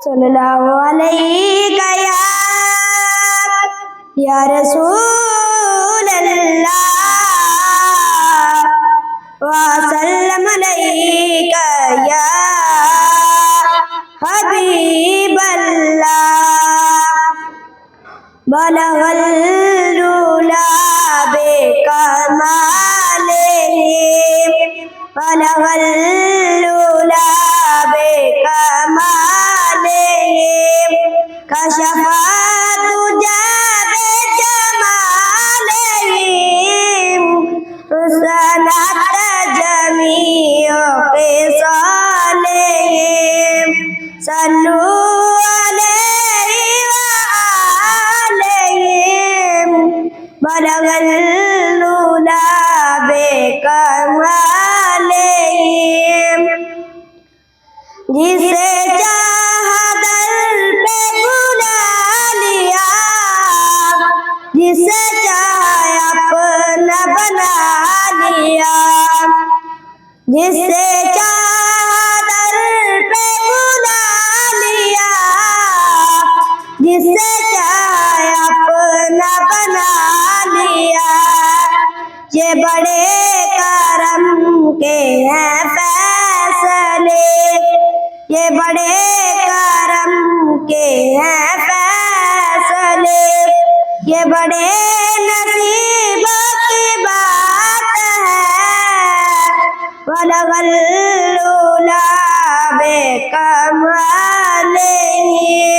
सल्लल्लाहु अलैका या रसूल अल्लाह व सल्लम अलैका या हबीब अल्लाह बलगल उला बेकमालिही बलगल उला बेकमालिही कशफा तुजा बेजमालिही हुस्नत जमीअ क़िसालिही सल्लू अलैहि व आलिही बलगल उला बेकमालिही जिसे चाहा दर पे बुला लिया जिसे चाहा अपना बना लिया जिसे चाहा दर पे बुला लिया जिसे चाहा अपना बना लिया ये बड़े करम के हैं फैसले ये बड़े करम के हैं फैसले ये बड़े नसीब की बात है बलगल उला बेकमालिही